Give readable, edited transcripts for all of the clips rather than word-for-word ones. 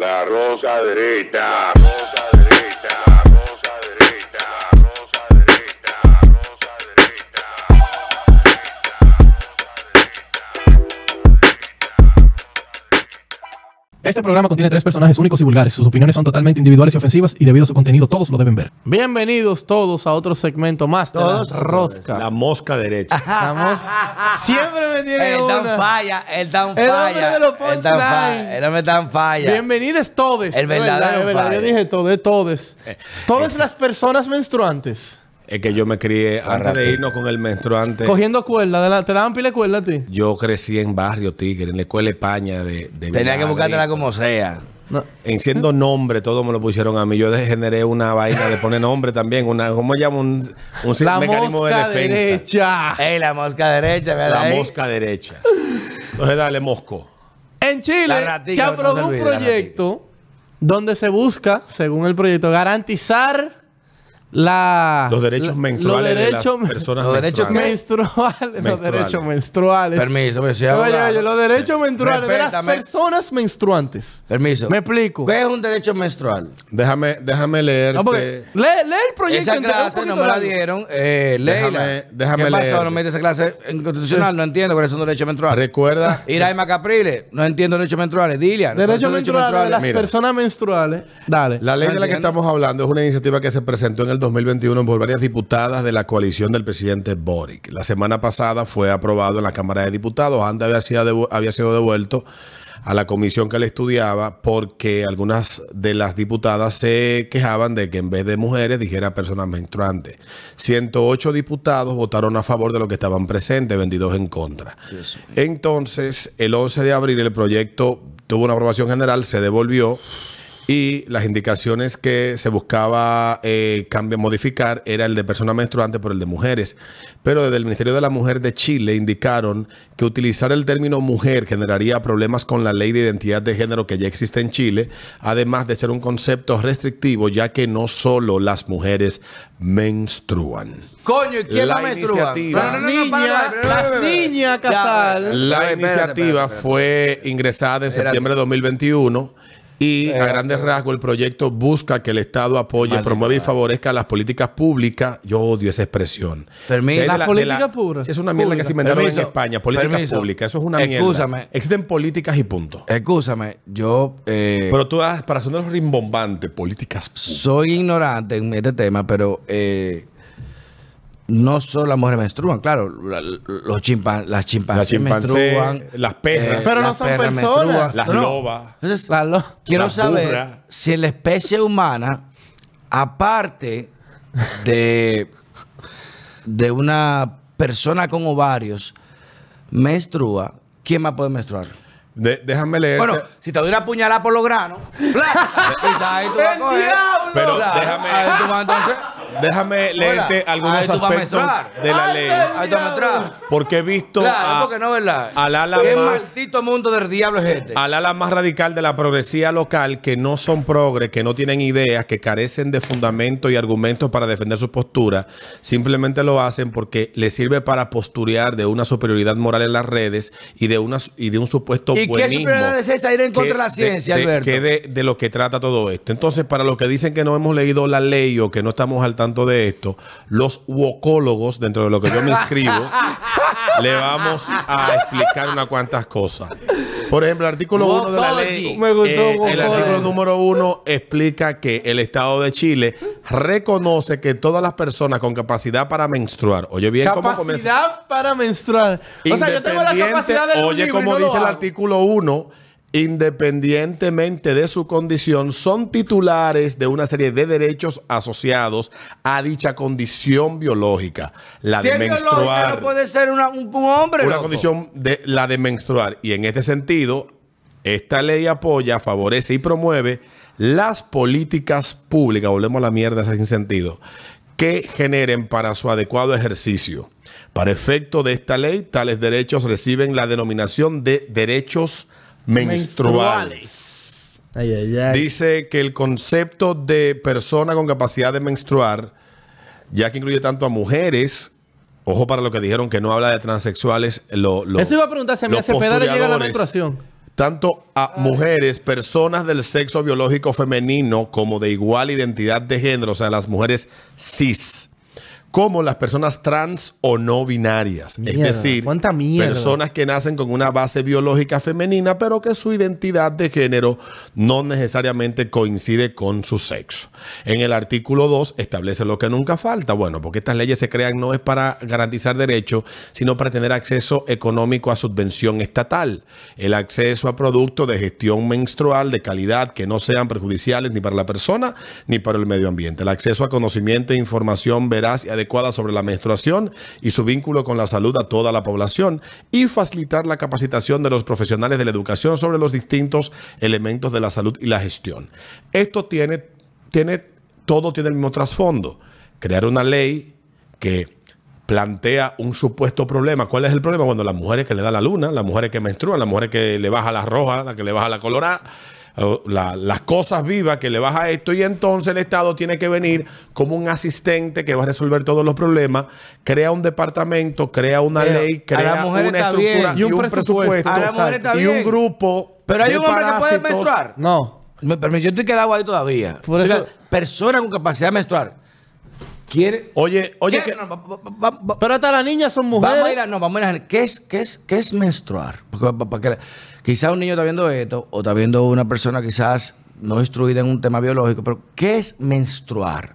La rosa derecha, rosa derecha, rosa derecha, rosa derecha, rosa derecha. Este programa contiene 3 personajes únicos y vulgares. Sus opiniones son totalmente individuales y ofensivas y debido a su contenido todos lo deben ver. Bienvenidos todos a otro segmento más de La Rosca. La mosca derecha. La mosca. Siempre me tiene El tan una. falla, el tan El falla. hombre de los El tan punchlines. falla. El hombre tan falla. Bienvenidos todes. El verdadero Es verdad, falla. yo dije todo, todes. Todas las personas menstruantes. Es que yo me crié, antes de irnos con el menstruante, Cogiendo cuerda. ¿Te daban pila de cuerda a ti? yo crecí en Barrio Tigre, en la escuela España de Tenía que buscártela como sea. No. En siendo nombre, todo me lo pusieron a mí. Yo degeneré una vaina de poner nombre también. ¿Cómo se llama? Un La mecanismo de mosca defensa. derecha. Ey, la mosca derecha, ¿verdad? La mosca derecha. Entonces dale, mosco. En Chile La ratica, se aprobó no se un olvide, la proyecto donde se busca, según el proyecto, garantizar los derechos menstruales de las personas los derechos menstruales. Los derechos menstruales. Permiso, pues sí, Oye, abogado. oye, los derechos menstruales de las Respétame. personas menstruantes. Permiso. Me explico. ¿Qué es un derecho menstrual? Déjame leerte. No, porque lee el proyecto. Esa entero, clase un no poquito me la largo. dieron. Léela. Déjame ¿Qué pasó? leerte. No mete esa clase en constitucional. No entiendo cuáles son los derechos menstruales. Recuerda. Iraima Capriles. No entiendo derechos menstruales. Dilia. Derechos menstruales de las Mira. personas menstruales. Dale. La ley de la que Entiendo. estamos hablando es una iniciativa que se presentó en el 2021 por varias diputadas de la coalición del presidente Boric. La semana pasada fue aprobado en la Cámara de Diputados. Antes había sido devuelto a la comisión que le estudiaba porque algunas de las diputadas se quejaban de que en vez de mujeres dijera personas menstruantes. 108 diputados votaron a favor de lo que estaban presentes, 22 en contra. Entonces, el 11 de abril el proyecto tuvo una aprobación general, se devolvió. Y las indicaciones que se buscaba modificar era el de personas menstruantes por el de mujeres. Pero desde el Ministerio de la Mujer de Chile indicaron que utilizar el término mujer generaría problemas con la ley de identidad de género que ya existe en Chile, además de ser un concepto restrictivo, ya que no solo las mujeres menstruan. Coño, ¿y quién La la menstrua? iniciativa- Las niñas casal. La iniciativa fue ingresada en septiembre de 2021 y a grandes rasgos el proyecto busca que el Estado apoye, promueva y favorezca las políticas públicas. Yo odio esa expresión. Permiso. Si es de Las políticas públicas. Es una mierda que se inventaron en Permiso. España. Políticas Permiso. públicas. Eso es una mierda. Excúsame. Existen políticas y punto. Excúsame, yo Pero tú das para sonar rimbombante, políticas públicas. soy ignorante en este tema, pero no solo las mujeres menstruan, claro, las chimpancés Las chimpancés, menstruan, las perras, Pero no las son perras personas. menstruan. las No. lobas. Entonces, Claro. quiero las saber burras. si en la especie humana, aparte de una persona con ovarios, menstrua, ¿quién más puede menstruar? Déjame leer. Bueno, si te doy una puñalada por los granos, ahí tú vas a coger. Pero Claro, déjame- ahí tú vas entonces. Déjame leerte Hola. algunos Ahí tú vas a aspectos menstruar. de la ley. Ahí tú vas a menstruar. Porque he visto Claro, porque no, ¿verdad? al ala ¿Qué más- maldito mundo del diablo es este? al ala más radical de la progresía local, que no son progres, que no tienen ideas, que carecen de fundamentos y argumentos para defender su postura, simplemente lo hacen porque les sirve para posturear de una superioridad moral en las redes y de un supuesto ¿Y qué buenismo. superioridad es esa? Ir en contra de la ciencia, Alberto. De lo que trata todo esto. Entonces, para los que dicen que no hemos leído la ley o que no estamos al tanto de esto, los wokólogos, dentro de lo que yo me inscribo, le vamos a explicar unas cuantas cosas. Por ejemplo, el artículo 1 de la ley, Me gustó el wokólogo. artículo número 1 explica que el Estado de Chile reconoce que todas las personas con capacidad para menstruar, oye bien cómo comienza. Capacidad para menstruar. O sea, yo tengo la capacidad de Oye, como dice el artículo 1, independientemente de su condición, son titulares de una serie de derechos asociados a dicha condición biológica, la Si de es biológica, menstruar. no puede ser un hombre, Una loco. condición de la de menstruar. Y en este sentido, esta ley apoya, favorece y promueve las políticas públicas, volvemos a la mierda sin sentido, que generen para su adecuado ejercicio. Para efecto de esta ley, tales derechos reciben la denominación de derechos menstruales. Ay, ay, ay. Dice que el concepto de persona con capacidad de menstruar, ya que incluye tanto a mujeres, ojo para lo que dijeron que no habla de transexuales, Eso iba a preguntar si a mí los a Cepeda le llega la posturiadores. menstruación. tanto a mujeres, personas del sexo biológico femenino, como de igual identidad de género, o sea, las mujeres cis, como las personas trans o no binarias. Mierda, es decir, ¿cuánta mierda? personas que nacen con una base biológica femenina, pero que su identidad de género no necesariamente coincide con su sexo. En el artículo 2 establece lo que nunca falta. Bueno, porque estas leyes se crean no es para garantizar derechos, sino para tener acceso económico a subvención estatal. El acceso a productos de gestión menstrual de calidad que no sean perjudiciales ni para la persona ni para el medio ambiente. El acceso a conocimiento e información veraz y adecuada sobre la menstruación y su vínculo con la salud a toda la población, y facilitar la capacitación de los profesionales de la educación sobre los distintos elementos de la salud y la gestión. Esto todo tiene el mismo trasfondo. Crear una ley que plantea un supuesto problema. ¿Cuál es el problema? Bueno, las mujeres que le da la luna, las mujeres que menstruan, las mujeres que le baja la roja, la que le baja la colorada, las cosas vivas que le baja esto, y entonces el Estado tiene que venir como un asistente que va a resolver todos los problemas, crea un departamento, crea una ley, crea una estructura y un presupuesto A la mujer está y un bien. grupo. Pero hay de un hombre que puede parásitos. menstruar. No. Me permite, yo estoy quedado ahí todavía. Por eso- Oiga, persona con capacidad de menstruar. ¿Quiere? Oye, ¿Qué? que No, Pero hasta las niñas son mujeres. vamos a ir a ¿qué es menstruar? Porque quizás un niño está viendo esto, o está viendo una persona quizás no instruida en un tema biológico, pero ¿qué es menstruar?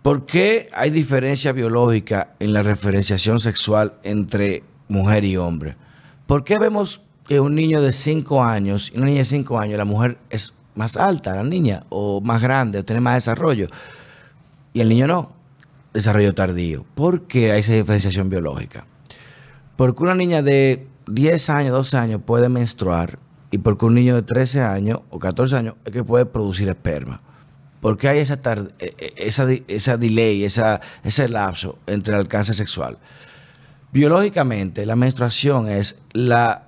¿Por qué hay diferencia biológica en la referenciación sexual entre mujer y hombre? ¿Por qué vemos que un niño de 5 años y una niña de 5 años, la mujer es más alta, la niña, o más grande, o tiene más desarrollo, y el niño no? Desarrollo tardío. ¿Por qué hay esa diferenciación biológica? Porque una niña de 10 años, 12 años puede menstruar, y porque un niño de 13 años o 14 años es que puede producir esperma. ¿Por qué hay esa delay, ese lapso entre el alcance sexual? Biológicamente, la menstruación es la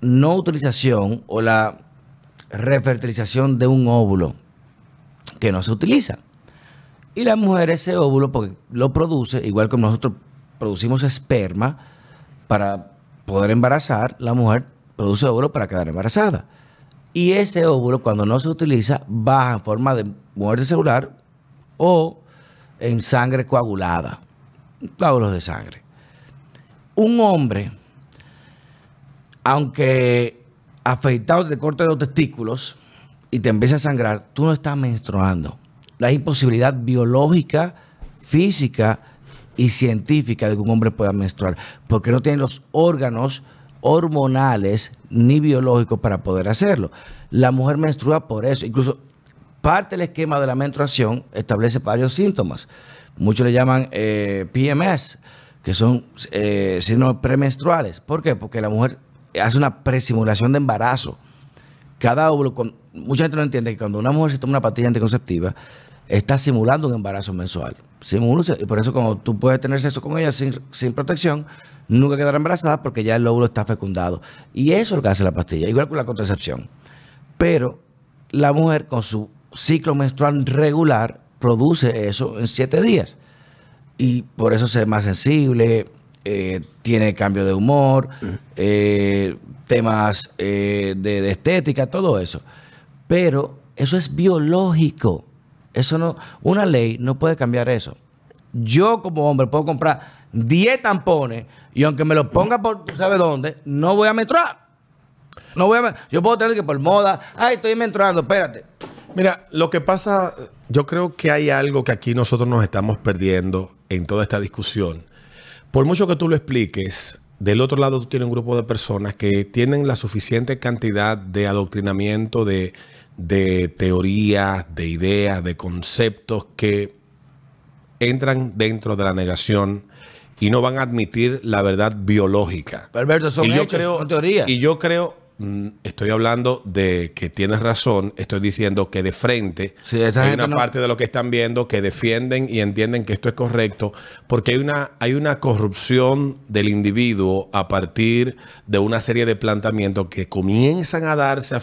no utilización o la refertilización de un óvulo que no se utiliza. Y la mujer ese óvulo, porque lo produce, igual como nosotros producimos esperma para poder embarazar, la mujer produce óvulo para quedar embarazada. Y ese óvulo, cuando no se utiliza, baja en forma de muerte celular o en sangre coagulada, coágulos de sangre. Un hombre, aunque afeitado te corte los testículos y te empieza a sangrar, tú no estás menstruando. La imposibilidad biológica, física y científica de que un hombre pueda menstruar, porque no tiene los órganos hormonales ni biológicos para poder hacerlo. La mujer menstrua por eso. Incluso parte del esquema de la menstruación establece varios síntomas. Muchos le llaman PMS, que son síntomas premenstruales. ¿Por qué? Porque la mujer hace una presimulación de embarazo. Cada óvulo, mucha gente no entiende que cuando una mujer se toma una pastilla anticonceptiva, está simulando un embarazo mensual. Y por eso cuando tú puedes tener sexo con ella sin protección, nunca quedará embarazada porque ya el óvulo está fecundado. Y eso es lo que hace la pastilla, igual que la contracepción. Pero la mujer con su ciclo menstrual regular produce eso en 7 días. Y por eso se ve más sensible, tiene cambio de humor, temas de estética, todo eso. Pero eso es biológico. Eso no, una ley no puede cambiar eso. Yo como hombre puedo comprar 10 tampones y aunque me los ponga por tú sabes dónde, no voy a menstruar. Yo puedo tener que por moda, ay, estoy menstruando, espérate. Mira, lo que pasa, yo creo que hay algo que aquí nosotros nos estamos perdiendo en toda esta discusión. Por mucho que tú lo expliques, del otro lado tú tienes un grupo de personas que tienen la suficiente cantidad de adoctrinamiento, de teorías, de ideas, de conceptos que entran dentro de la negación y no van a admitir la verdad biológica. Alberto, son hechos, son teorías. Y yo creo, estoy hablando de que tienes razón, estoy diciendo que de frente Sí, esa hay gente una no- parte de lo que están viendo que defienden y entienden que esto es correcto, porque hay una corrupción del individuo a partir de una serie de planteamientos que comienzan a darse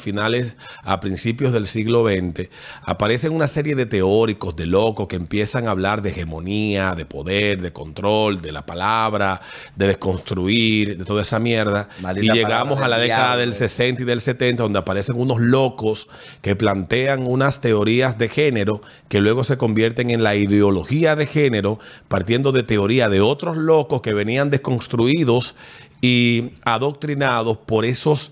a principios del siglo XX. Aparecen una serie de teóricos, de locos, que empiezan a hablar de hegemonía, de poder, de control, de la palabra, de desconstruir, de toda esa mierda. Maldita Y llegamos palabra a la del década diablo, del 60 y del 70, donde aparecen unos locos que plantean unas teorías de género que luego se convierten en la ideología de género, partiendo de teoría de otros locos que venían desconstruidos y adoctrinados por esos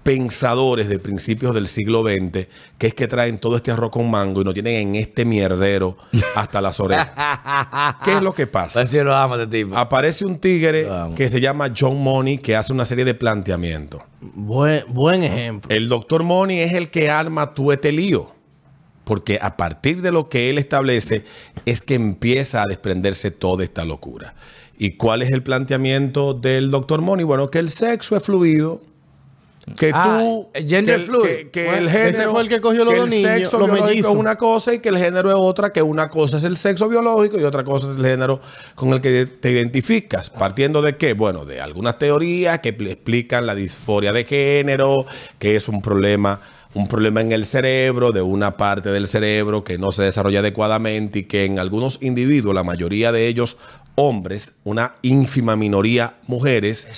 pensadores de principios del siglo XX, que es que traen todo este arroz con mango y nos tienen en este mierdero hasta las orejas. ¿Qué es lo que pasa? Pues sí, lo amo este tipo. Aparece un tigre que se llama John Money, que hace una serie de planteamientos. Buen ejemplo. El doctor Money es el que arma todo este lío, porque a partir de lo que él establece es que empieza a desprenderse toda esta locura. ¿Y cuál es el planteamiento del doctor Money? Bueno, que el sexo es fluido, que tú, gender fluid. que Bueno, el género, ese fue el que cogió los que dos el niños, sexo los biológico mellizos. es una cosa y que el género es otra, que una cosa es el sexo biológico y otra cosa es el género con el que te identificas. ¿Partiendo de qué? Bueno, de algunas teorías que explican la disforia de género, que es un problema en el cerebro, de una parte del cerebro que no se desarrolla adecuadamente y que en algunos individuos, la mayoría de ellos hombres, una ínfima minoría mujeres,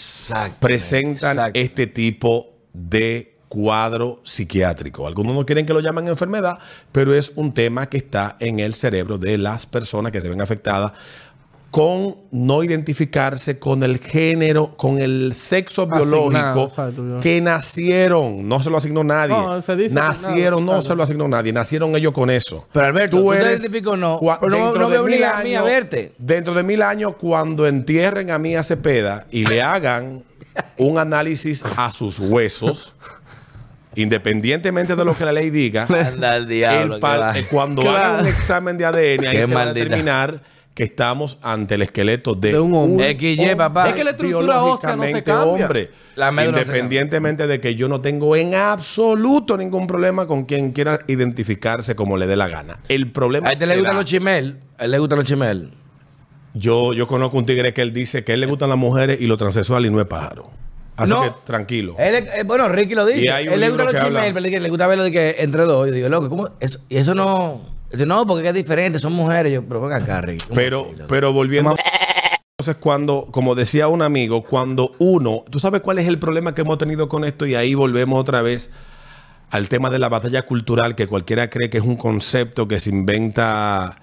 presentan este tipo de cuadro psiquiátrico. Algunos no quieren que lo llamen enfermedad, pero es un tema que está en el cerebro de las personas que se ven afectadas con no identificarse con el género, con el sexo biológico que nacieron. No se lo asignó nadie. No, se dice nacieron, asignado, no se lo asignó nadie. Nacieron ellos con eso. Pero Alberto, tú te eres identificas o no, cua- pero no dentro me de obliga a 1000 mí a años- verte. Dentro de 1000 años, cuando entierren a mí a Cepeda y le hagan un análisis a sus huesos, independientemente de lo que la ley diga, Anda al diablo. cuando Claro. hagan un examen de ADN, ahí Qué se va a maldita. determinar que estamos ante el esqueleto de De un hombre. XY, papá. Es que la estructura ósea no se cambia. hombre. La médula no se Independientemente de que yo no tengo en absoluto ningún problema con quien quiera identificarse como le dé la gana. El problema A este le será- gustan los chimel. A él le gustan los chimel. Yo conozco un tigre que él dice que a él le gustan las mujeres y lo transexual y no es pájaro. Así No. que tranquilo. Bueno, Ricky lo dice. Y hay un Él le gustan libro los que chimel, habla- pero le gusta verlo de que entre dos. Yo digo, loco, ¿cómo? Y eso no. Dice, no, porque es diferente, son mujeres. Yo, pero venga acá, Ricky. ¿Cómo Pero, así, loco? pero volviendo. Entonces, cuando, como decía un amigo, cuando uno, tú sabes cuál es el problema que hemos tenido con esto, y ahí volvemos otra vez al tema de la batalla cultural, que cualquiera cree que es un concepto que se inventa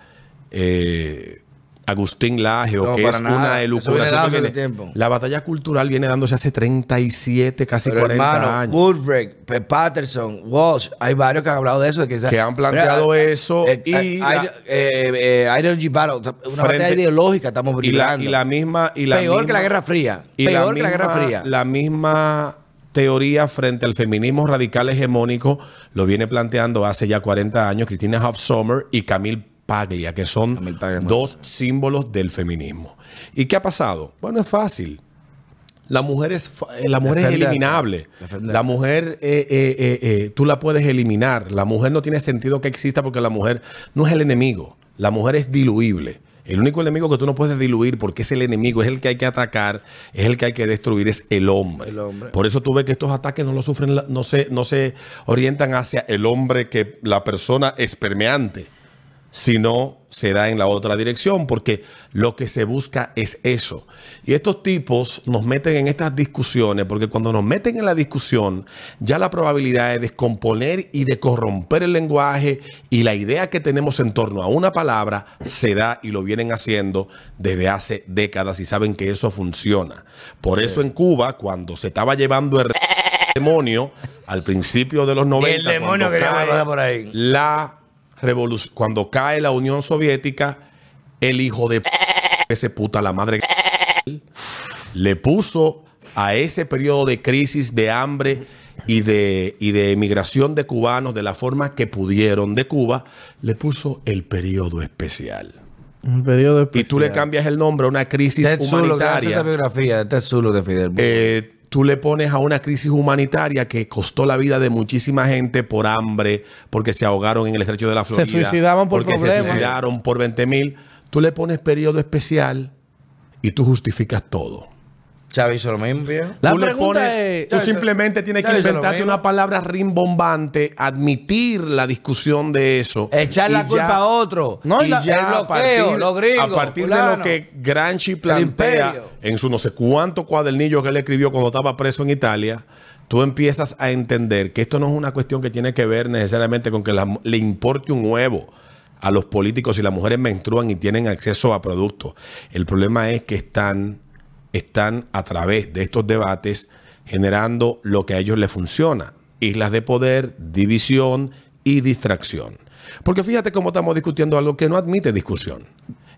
Agustín Laje, o No, que para es nada. una Eso viene elucubración. dándose que de tiempo. La batalla cultural viene dándose hace 37, casi Pero 40 hermano, años. Woodrick, Patterson, Walsh, hay varios que han hablado de eso. Que han planteado eso y Idle G. Battle, una batalla ideológica estamos y la brindando. misma Peor que la Guerra Fría. Peor que la Guerra Fría. La misma teoría frente al feminismo radical hegemónico lo viene planteando hace ya 40 años Christina Hoff Sommer y Camille Paglia, que son Camille Paglia, dos símbolos del feminismo. ¿Y qué ha pasado? Bueno, es fácil. La mujer es Defenderla. eliminable. Defenderla. La mujer, tú la puedes eliminar. La mujer no tiene sentido que exista porque la mujer no es el enemigo. La mujer es diluible. El único enemigo que tú no puedes diluir, porque es el enemigo, es el que hay que atacar, es el que hay que destruir, es el hombre. El hombre. Por eso tú ves que estos ataques no lo sufren, no se orientan hacia el hombre, que la persona espermeante, sino se da en la otra dirección, porque lo que se busca es eso. Y estos tipos nos meten en estas discusiones, porque cuando nos meten en la discusión, ya la probabilidad de descomponer y de corromper el lenguaje y la idea que tenemos en torno a una palabra se da, y lo vienen haciendo desde hace décadas y saben que eso funciona. Por eso en Cuba, cuando se estaba llevando el demonio al principio de los 90, El demonio cuando que cae llama por ahí. cuando cae la Unión Soviética, el hijo de ese puta, la madre le puso a ese periodo de crisis, de hambre y de emigración de cubanos de la forma que pudieron de Cuba, le puso el periodo especial. Un periodo Y tú le cambias el nombre a una crisis Ted Zulo, que hace esa humanitaria. biografía de Ted Zulo de Fidel. Tú le pones a una crisis humanitaria que costó la vida de muchísima gente por hambre, porque se ahogaron en el estrecho de la Florida. suicidaban por porque problemas. se suicidaron por 20,000. Tú le pones periodo especial y tú justificas todo. Chávez hizo lo mismo, viejo. La Tú le pregunta pones- es... Tú simplemente tienes que ya hizo lo inventarte mismo. una palabra rimbombante, admitir la discusión de eso. Echar y la culpa ya- a otro. No, y y la- ya el bloqueo, los gringos, a partir de fulano. lo que Gramsci plantea imperio. en su no sé cuánto cuadernillo que él escribió cuando estaba preso en Italia, tú empiezas a entender que esto no es una cuestión que tiene que ver necesariamente con que le importe un huevo a los políticos si las mujeres menstruan y tienen acceso a productos. El problema es que están a través de estos debates generando lo que a ellos les funciona: islas de poder, división y distracción. Porque fíjate cómo estamos discutiendo algo que no admite discusión.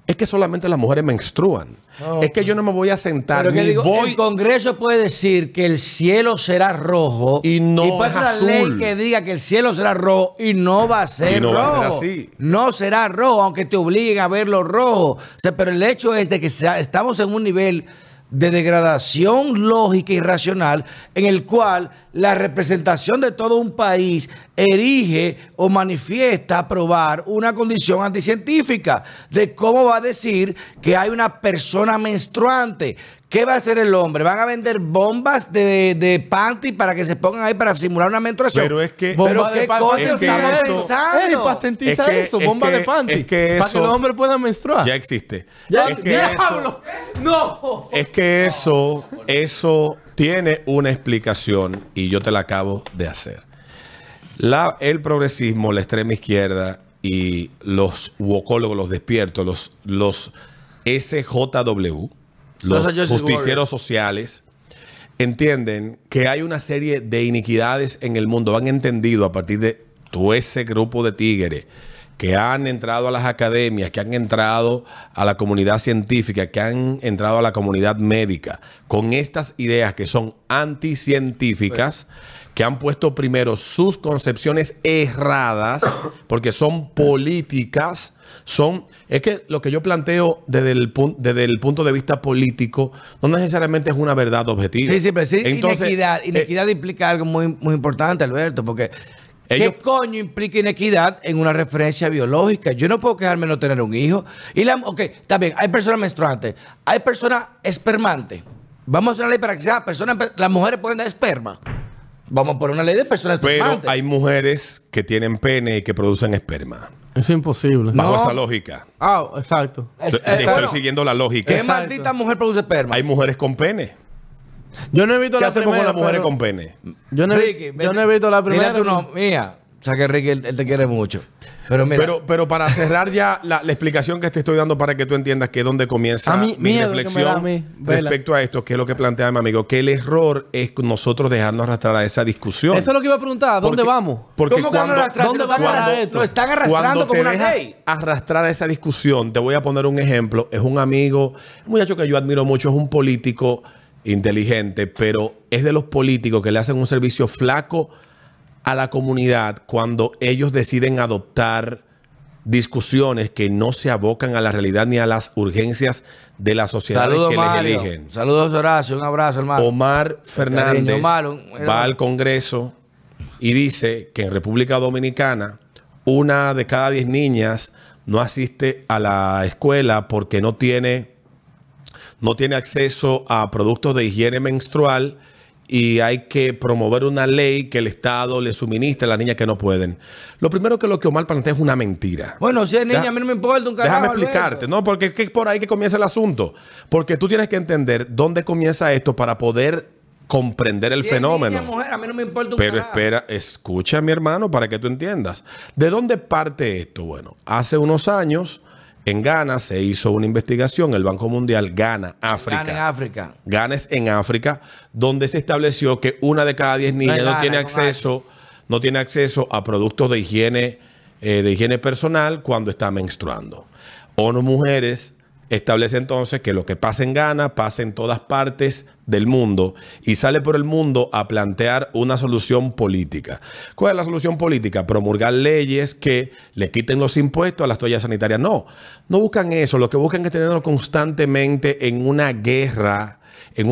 Es que solamente las mujeres menstruan. Es que yo no me voy a sentar Pero que ni digo, voy... el Congreso puede decir que el cielo será rojo Y no puede es ser una azul. ley que diga que el cielo será rojo y no va a ser Y no rojo. va a ser así. No será rojo, aunque te obliguen a verlo rojo. O sea, pero el hecho es de que estamos en un nivel de degradación lógica y racional en el cual la representación de todo un país erige o manifiesta aprobar una condición anticientífica de cómo va a decir que hay una persona menstruante. ¿Qué va a hacer el hombre? ¿Van a vender bombas de panty para que se pongan ahí para simular una menstruación? Pero es que... Bomba ¿qué de panty. coño Es que estamos eso- pensando? Ey, patentiza Es que- eso, es bomba que- de panty. es que para que eso- los hombres puedan menstruar. Ya existe. Ya- Es que ¡Diablo! ¡No! Es que eso tiene una explicación y yo te la acabo de hacer. El progresismo, la extrema izquierda y los wokólogos, los despiertos, los SJW, los Social Justice justicieros Warriors. sociales, entienden que hay una serie de iniquidades en el mundo. Han entendido a partir de todo ese grupo de tigres que han entrado a las academias, que han entrado a la comunidad científica, que han entrado a la comunidad médica, con estas ideas que son anticientíficas, que han puesto primero sus concepciones erradas, porque son políticas, es que lo que yo planteo desde el punto de vista político no necesariamente es una verdad objetiva. Sí, pero sí, Entonces, inequidad implica algo muy, muy importante, Alberto, porque Ellos- ¿qué coño implica inequidad en una referencia biológica? Yo no puedo quejarme de no tener un hijo. Ok, está bien, hay personas menstruantes, hay personas espermantes. Vamos a hacer una ley para que sea las mujeres pueden dar esperma. Vamos a poner una ley de personas pero espermantes. hay mujeres que tienen pene y que producen esperma. Es imposible. Bajo No. esa lógica. Ah, exacto. Estoy bueno, siguiendo la lógica. ¿Qué Exacto. maldita mujer produce esperma? Hay mujeres con pene. Yo no he visto ¿Qué la hacemos primera. con las mujeres pero- con pene? Yo no, Ricky, yo no he visto la dile primera. tú no, mía. O sea que Ricky, él te quiere mucho. Pero mira, Pero para cerrar ya la explicación que te estoy dando para que tú entiendas que es donde comienza A mí, mi miedo que me reflexión da a mí, vela. respecto a esto, que es lo que plantea mi amigo, que el error es nosotros dejarnos arrastrar a esa discusión. Eso es lo que iba a preguntar. ¿Dónde Porque- vamos? Porque ¿cómo que van a arrastrar? ¿dónde Si van a cuando- arrastrar esto? Lo están arrastrando Cuando como te una dejas ley. arrastrar a esa discusión, te voy a poner un ejemplo. Es un amigo, un muchacho que yo admiro mucho, es un político inteligente, pero es de los políticos que le hacen un servicio flaco a la comunidad cuando ellos deciden adoptar discusiones que no se abocan a la realidad ni a las urgencias de la sociedad Saludos, que les Mario. eligen. Saludos, Horacio. Un abrazo, hermano. Omar Fernández Cariño, Omar, va al Congreso y dice que en República Dominicana una de cada 10 niñas no asiste a la escuela porque no tiene acceso a productos de higiene menstrual y hay que promover una ley que el Estado le suministre a las niñas que no pueden. Lo primero que Omar plantea es una mentira. Bueno, si es niña, Deja- a mí no me importa un carajo. Déjame Alberto. explicarte, ¿no? Porque es que es por ahí que comienza el asunto. Porque tú tienes que entender dónde comienza esto para poder comprender el Si es fenómeno. niña, mujer, a mí no me importa un Pero carajo. espera, escucha, mi hermano, para que tú entiendas. ¿De dónde parte esto? Bueno, hace unos años en Ghana se hizo una investigación, el Banco Mundial, Ghana, África. Ghana en África. Ghana es en África, donde se estableció que una de cada 10 niñas es no Ghana, tiene con no tiene acceso a productos de higiene personal cuando está menstruando. ONU Mujeres establece entonces que lo que pasa en Ghana pasa en todas partes del mundo y sale por el mundo a plantear una solución política. ¿Cuál es la solución política? Promulgar leyes que le quiten los impuestos a las toallas sanitarias. No buscan eso. Lo que buscan es tenerlo constantemente en una guerra, en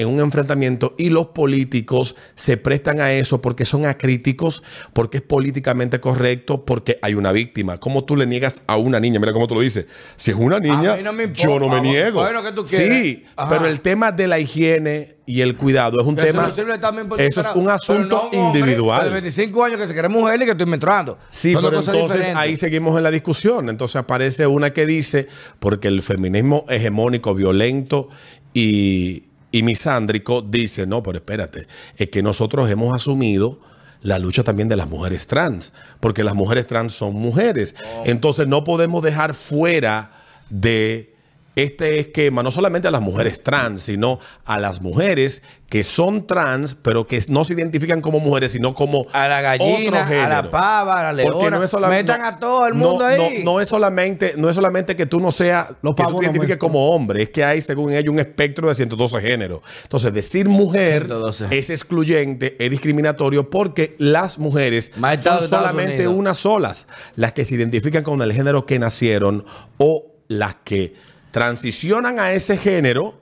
un enfrentamiento, y los políticos se prestan a eso porque son acríticos, porque es políticamente correcto, porque hay una víctima. ¿Cómo tú le niegas a una niña? Mira cómo tú lo dices. Si es una niña, A mí no me importa. yo no me niego. Bueno, ¿qué tú quieres? Sí, Ajá. pero el tema de la higiene y el cuidado es un Eso tema. no sirve también por Eso es carajo. un asunto Pero no un hombre individual. De 25 años que se cree mujer y que estoy menstruando. Sí, Son dos pero cosas entonces diferentes. ahí seguimos en la discusión. Entonces aparece una que dice, porque el feminismo hegemónico, violento y y misándrico dice, no, pero espérate, es que nosotros hemos asumido la lucha también de las mujeres trans, porque las mujeres trans son mujeres. Entonces no podemos dejar fuera de este esquema no solamente a las mujeres trans, sino a las mujeres que son trans, pero que no se identifican como mujeres, sino como a la gallina, otro género. a la pava, a la leona. Porque no es metan a todo el mundo ahí. No es solamente que tú no seas, que tú te identifiques como hombre, es que hay, según ellos, un espectro de 112 géneros. Entonces, decir mujer 112. es excluyente, es discriminatorio, porque las mujeres son solamente unas solas, las que se identifican con el género que nacieron o las que transicionan a ese género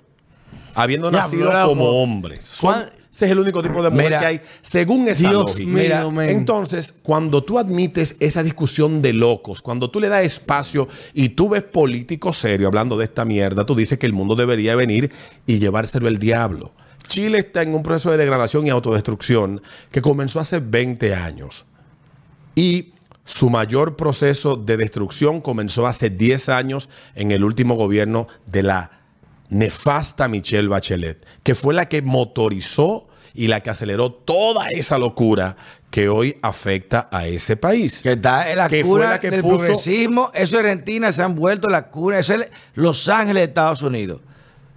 habiendo nacido como hombres. Ese es el único tipo de mujer que hay según esa lógica. Entonces, cuando tú admites esa discusión de locos, cuando tú le das espacio y tú ves políticos serios hablando de esta mierda, tú dices que el mundo debería venir y llevárselo el diablo. Chile está en un proceso de degradación y autodestrucción que comenzó hace 20 años. Y su mayor proceso de destrucción comenzó hace 10 años en el último gobierno de la nefasta Michelle Bachelet, que fue la que motorizó y la que aceleró toda esa locura que hoy afecta a ese país. Que está en la cura del progresismo. Eso en Argentina se han vuelto la cura. Eso es Los Ángeles de Estados Unidos.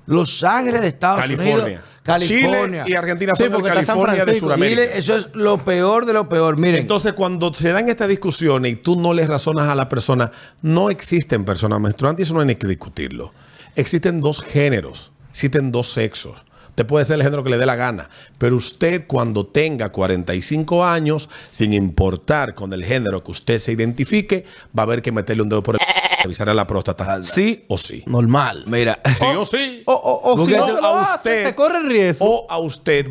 Los Ángeles de Estados Unidos. California. Chile y Argentina son de California de Sudamérica. Chile, eso es lo peor de lo peor. Miren. Entonces, cuando se dan estas discusiones y tú no les razonas a la persona, no existen personas menstruantes, eso no hay ni que discutirlo. Existen dos géneros, existen dos sexos. Usted puede ser el género que le dé la gana, pero usted cuando tenga 45 años, sin importar con el género que usted se identifique, va a haber que meterle un dedo por el revisar a la próstata, sí o sí. Normal. Mira. Sí o sí. O si no se lo hace, se corre el riesgo. O a usted,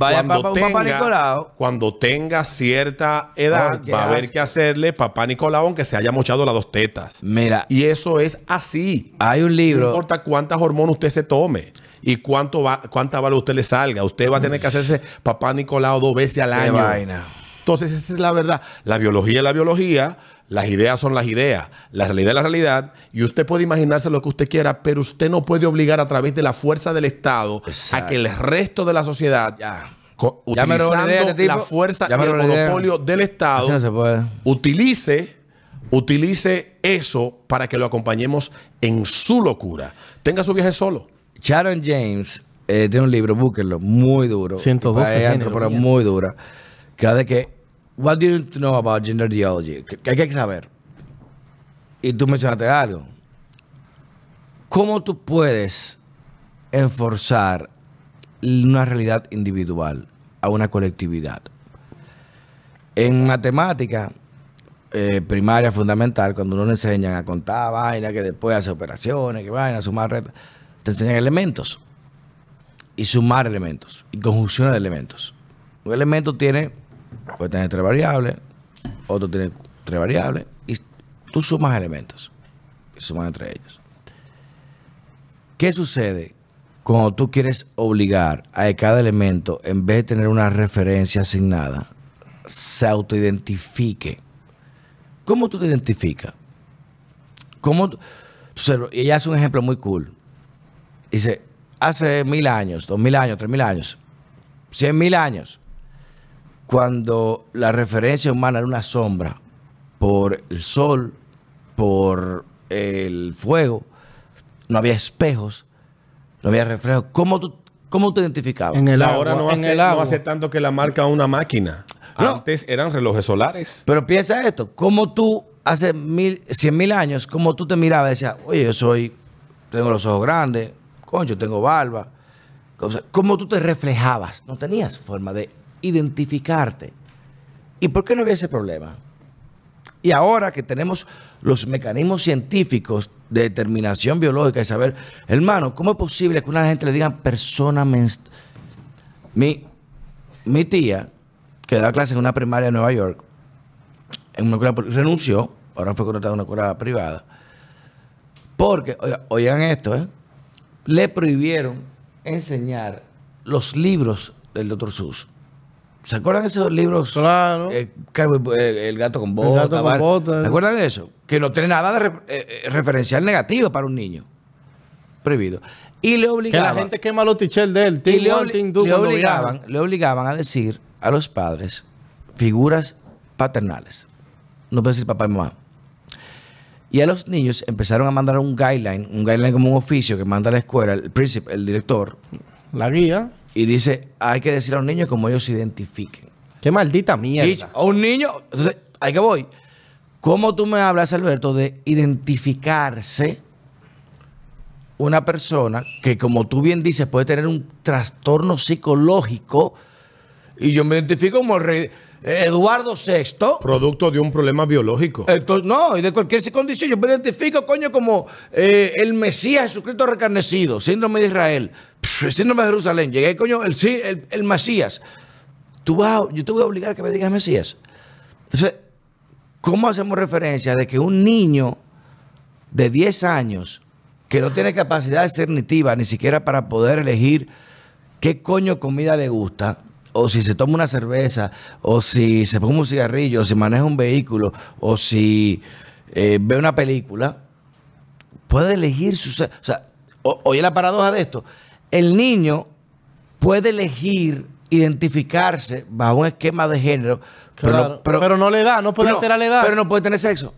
cuando tenga cierta edad, va a haber que hacerle papá Nicolau aunque se haya mochado las dos tetas. Mira. Y eso es así. Hay un libro. No importa cuántas hormonas usted se tome y cuánta bala usted le salga. Usted va a tener que hacerse papá Nicolau 2 veces al año. Vaina. Entonces, esa es la verdad. La biología es la biología. Las ideas son las ideas, la realidad es la realidad, y usted puede imaginarse lo que usted quiera, pero usted no puede obligar a través de la fuerza del Estado a que el resto de la sociedad, utilizando la fuerza y el monopolio del Estado, utilice eso para que lo acompañemos en su locura. Tenga su viaje solo. Sharon James tiene un libro, búsquenlo, muy duro. 112 muy dura. Cada que what do you know about gender ideology? ¿Qué hay que saber? Y tú mencionaste algo. ¿Cómo tú puedes enforzar una realidad individual a una colectividad? En matemática primaria fundamental, cuando uno le enseñan a contar vainas, que después hace operaciones, que vainas, sumar retas, te enseñan elementos. Y sumar elementos. Y conjunciones de elementos. Un elemento puede tener 3 variables, otro tiene 3 variables, y tú sumas elementos, y sumas entre ellos. ¿Qué sucede cuando tú quieres obligar a que cada elemento, en vez de tener una referencia asignada, se autoidentifique? ¿Cómo tú te identificas? Y ella hace un ejemplo muy cool. Dice, hace 1000 años, 2000 años, 3000 años, 100.000 años, cuando la referencia humana era una sombra por el sol, por el fuego, no había espejos, no había reflejos. ¿Cómo te identificabas? En el Ahora agua, no hace tanto que la marca una máquina. No. Antes eran relojes solares. Pero piensa esto, ¿cómo tú hace 100.000 años, cómo tú te mirabas y decías, oye, tengo los ojos grandes, concho, tengo barba? ¿Cómo tú te reflejabas? No tenías forma de identificarte. ¿Y por qué no había ese problema? Y ahora que tenemos los mecanismos científicos de determinación biológica y saber, hermano, ¿cómo es posible que una gente le digan persona menstrual? Mi tía, que da clases en una primaria de Nueva York, en una escuela, renunció, ahora fue contratada en una escuela privada, porque, oigan esto, le prohibieron enseñar los libros del Dr. Seuss. ¿Se acuerdan de esos libros? Claro. El gato con bota. El gato con bota. ¿Se acuerdan de eso? Que no tiene nada de referencial negativo para un niño. prohibido. Y le Que obligaban... la gente quema los t-shirts de él. y Team le, One, Team Two, le cuando obligaban, viajan. le obligaban a decir a los padres figuras paternales. No puede decir papá y mamá. Y a los niños empezaron a mandar un guideline como un oficio que manda a la escuela, el príncipe, el director, La guía. y dice, hay que decir a los niños cómo ellos se identifiquen. Qué maldita Y mierda. a un niño, entonces, ahí que voy. ¿Cómo tú me hablas, Alberto, de identificarse una persona que, como tú bien dices, puede tener un trastorno psicológico? Y yo me identifico como el rey Eduardo VI. Producto de un problema biológico. Entonces, no, y de cualquier condición. Yo me identifico, coño, como el Mesías Jesucristo recarnecido, síndrome de Israel, síndrome de Jerusalén. Llegué, coño, el Mesías. Yo te voy a obligar a que me digas Mesías. Entonces, ¿cómo hacemos referencia de que un niño de 10 años que no tiene capacidad discernitiva ni siquiera para poder elegir qué coño comida le gusta, o si se toma una cerveza, o si se pone un cigarrillo, o si maneja un vehículo, o si ve una película, puede elegir su... O sea, oye la paradoja de esto. El niño puede elegir identificarse bajo un esquema de género, Claro. Pero no le da, no puede alterar la edad. pero no puede tener sexo.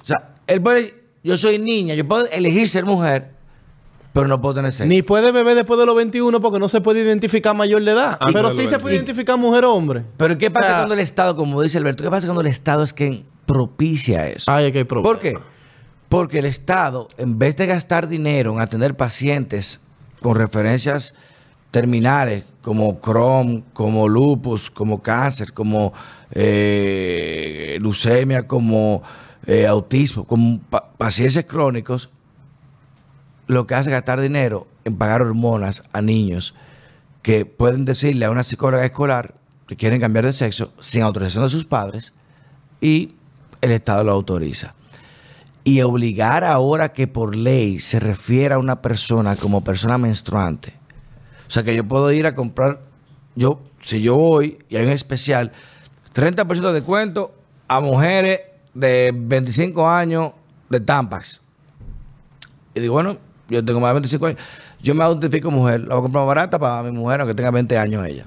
O sea, él puede, yo soy niña, yo puedo elegir ser mujer, pero no puedo tener sexo. Ni puede beber después de los 21 porque no se puede identificar mayor de edad. Antes Pero de sí los se puede 21. identificar mujer o hombre. Pero ¿qué pasa O sea, cuando el Estado, como dice Alberto, qué pasa cuando el Estado es quien propicia eso? Ay, que hay problema. ¿Por qué? Porque el Estado, en vez de gastar dinero en atender pacientes con referencias terminales como Crohn, como lupus, como cáncer, como leucemia, como autismo, como pacientes crónicos, lo que hace es gastar dinero en pagar hormonas a niños que pueden decirle a una psicóloga escolar que quieren cambiar de sexo sin autorización de sus padres y el Estado lo autoriza. Y obligar ahora que por ley se refiera a una persona como persona menstruante. O sea, que yo puedo ir a comprar, si yo voy y hay un especial, 30% de descuento a mujeres de 25 años de Tampax. Y digo, bueno, yo tengo más de 25 años, yo me identifico mujer, la voy a comprar más barata para mi mujer, aunque tenga 20 años ella.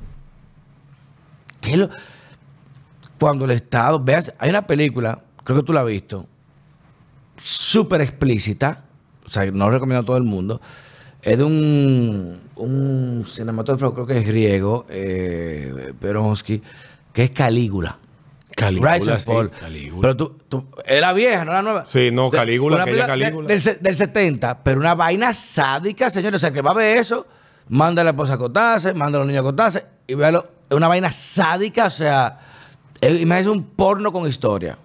Cuando el Estado, veas, hay una película, creo que tú la has visto, súper explícita, o sea, no recomiendo a todo el mundo. Es de un cinematógrafo, creo que es griego, Peronsky, que es Calígula. Calígula, Rise and sí, Fall. Calígula. Pero tú, era vieja, no era nueva. Sí, no, Calígula, Una aquella película Calígula. del 70, pero una vaina sádica, señores. O sea, que va a ver eso, manda a la esposa a acotarse, manda a los niños a acotarse, y véalo, es una vaina sádica, o sea, imagínese un porno con historia.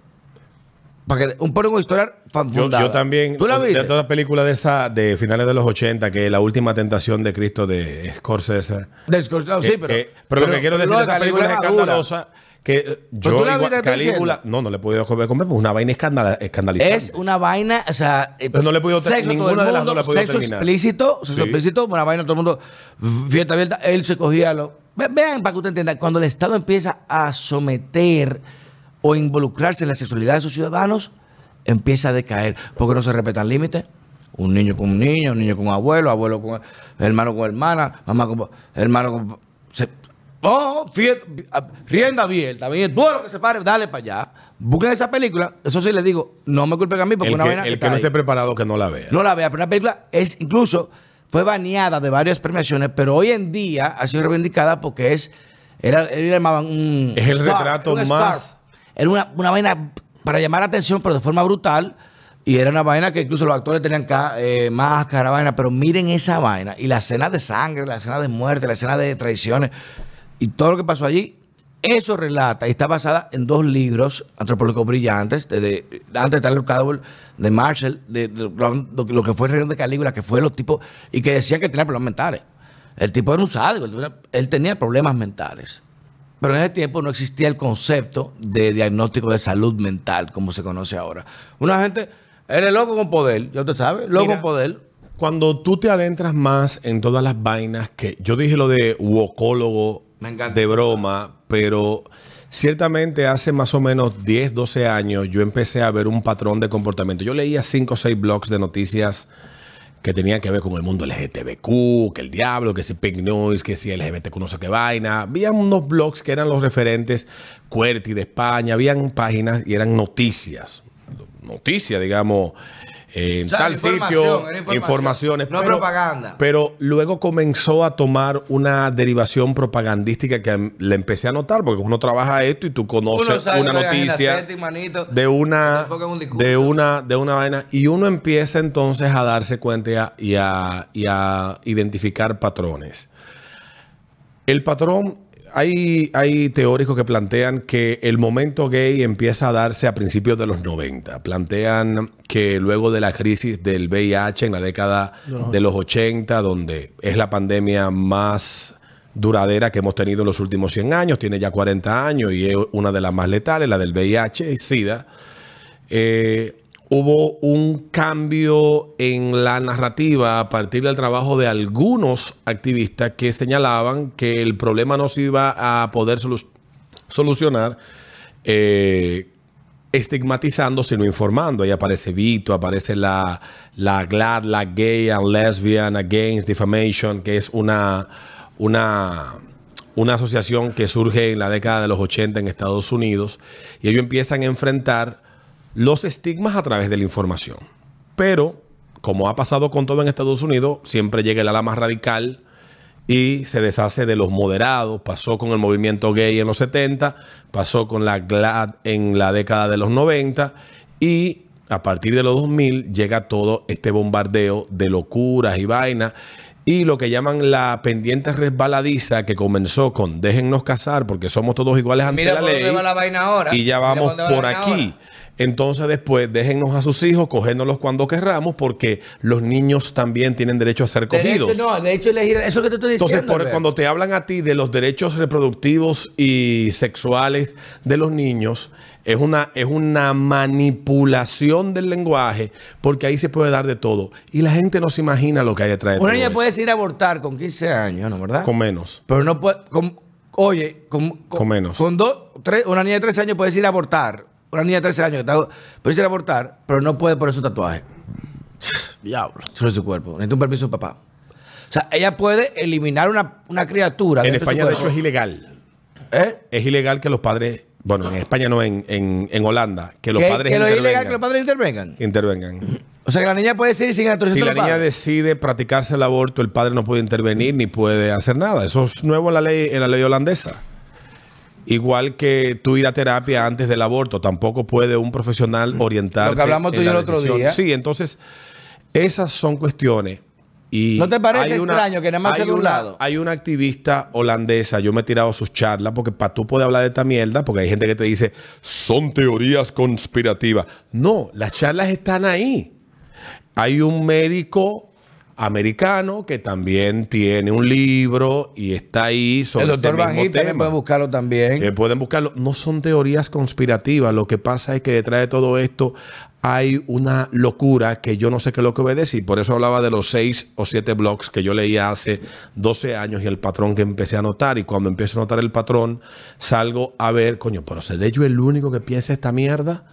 Un porno con historia fundada. Yo también, ¿Tú la viste? de toda película de finales de los 80, que es La Última Tentación de Cristo de Scorsese. Sí, pero lo que quiero decir, esa película es madura. escandalosa. Que tú yo, la igual, viste, Calígula, diciendo. no le he podido comer porque es una vaina escandalizante. Es una vaina, o sea, Entonces no le he podido sexo ninguna todo el de las mundo, dos la he podido sexo terminar. explícito, Sí. una vaina todo el mundo, fiesta abierta, él se cogía Vean para que usted entienda, cuando el Estado empieza a someter o involucrarse en la sexualidad de sus ciudadanos, empieza a decaer, porque no se respetan límites. Un niño con un niño con un abuelo, abuelo con hermano con hermana, mamá con hermano con... rienda abierta, bien, todo lo que se pare, dale para allá. Busquen esa película, eso sí les digo, no me culpen a mí porque El una que, vaina el está que no ahí. esté preparado que no la vea. No la vea, pero la película es incluso fue baneada de varias premiaciones, pero hoy en día ha sido reivindicada porque ellos le llamaban un Es el scarf, retrato un más- scarf. Era una vaina para llamar la atención, pero de forma brutal. Y era una vaina que incluso los actores tenían máscara, vaina. Pero miren esa vaina. Y la escena de sangre, la escena de muerte, la escena de traiciones. Y todo lo que pasó allí. Eso relata y está basada en 2 libros antropológicos brillantes. Antes de Tyler Cadwell, de Marshall, de lo que fue el reino de Calígula, que fue los tipos. Y que decían que tenía problemas mentales. El tipo era un sádico. Él tenía problemas mentales. Pero en ese tiempo no existía el concepto de diagnóstico de salud mental, como se conoce ahora. Una gente, él es loco con poder, ya usted sabe, loco Mira, con poder. Cuando tú te adentras más en todas las vainas que yo dije lo de wokólogo Me encanta. de broma, pero ciertamente hace más o menos 10, 12 años yo empecé a ver un patrón de comportamiento. Yo leía 5 o 6 blogs de noticias que tenían que ver con el mundo LGTBQ, que el diablo, que si Pink Noise, que si LGBTQ no sé qué vaina. Habían unos blogs que eran los referentes, QWERTY de España, habían páginas y eran noticias, digamos, en O sea, tal sitio, era informaciones. No propaganda. Pero luego comenzó a tomar una derivación propagandística que le empecé a notar, porque uno trabaja esto y tú conoces una noticia de una vaina, y uno empieza entonces a darse cuenta y a identificar patrones. El patrón, hay teóricos que plantean que el momento gay empieza a darse a principios de los 90. Plantean que luego de la crisis del VIH en la década de los 80, donde es la pandemia más duradera que hemos tenido en los últimos 100 años, tiene ya 40 años y es una de las más letales, la del VIH y SIDA, hubo un cambio en la narrativa a partir del trabajo de algunos activistas que señalaban que el problema no se iba a poder solucionar estigmatizando, sino informando. Ahí aparece Vito, aparece la GLAAD, la Gay and Lesbian Against Defamation, que es una asociación que surge en la década de los 80 en Estados Unidos, y ellos empiezan a enfrentar los estigmas a través de la información. Pero, como ha pasado con todo en Estados Unidos, siempre llega el ala más radical y se deshace de los moderados. Pasó con el movimiento gay en los 70, pasó con la GLAAD en la década de los 90, y a partir de los 2000 llega todo este bombardeo de locuras y vainas. Y lo que llaman la pendiente resbaladiza, que comenzó con déjennos casar porque somos todos iguales ante la ley. Va la vaina ahora. Y ya vamos por aquí. Entonces después déjennos a sus hijos, cogérnoslos cuando querramos, porque los niños también tienen derecho a ser cogidos. De hecho elegir eso que te estoy diciendo. Entonces, cuando te hablan a ti de los derechos reproductivos y sexuales de los niños, es una manipulación del lenguaje, porque ahí se puede dar de todo. Y la gente no se imagina lo que hay detrás de todo. Una niña eso. puede ir a abortar con 15 años, ¿no? ¿Verdad? Con menos. Pero no puede... Con menos. Con una niña de 13 años puede ir a abortar. Una niña de 13 años puede ir a abortar, pero no puede poner su tatuaje. Diablo. Sobre su cuerpo. Necesita un permiso de papá. O sea, ella puede eliminar una criatura. En España, de hecho, es ilegal. ¿Eh? Es ilegal que los padres... Bueno, en España no, en Holanda. Que los padres que intervengan. es ilegal que los padres intervengan. O sea, que la niña puede decidir sin autorización Si la del niña padre. decide practicarse el aborto, el padre no puede intervenir ni puede hacer nada. Eso es nuevo en la ley holandesa. Igual que tú ir a terapia antes del aborto, tampoco puede un profesional orientarte. Lo que hablamos tú y yo el otro día. Sí, entonces, esas son cuestiones. Y ¿No te parece extraño que nada más sea de un lado? Hay una activista holandesa, yo me he tirado sus charlas, porque para tú poder hablar de esta mierda, porque hay gente que te dice, son teorías conspirativas. No, las charlas están ahí. Hay un médico americano que también tiene un libro y está ahí sobre el doctor ese Van mismo Gil también tema. puede buscarlo también. Pueden buscarlo. No son teorías conspirativas. Lo que pasa es que detrás de todo esto hay una locura que yo no sé qué es lo que obedece. Y por eso hablaba de los 6 o 7 blogs que yo leía hace 12 años y el patrón que empecé a notar. Y cuando empiezo a notar el patrón, salgo a ver, coño, pero ¿seré yo el único que piensa esta mierda?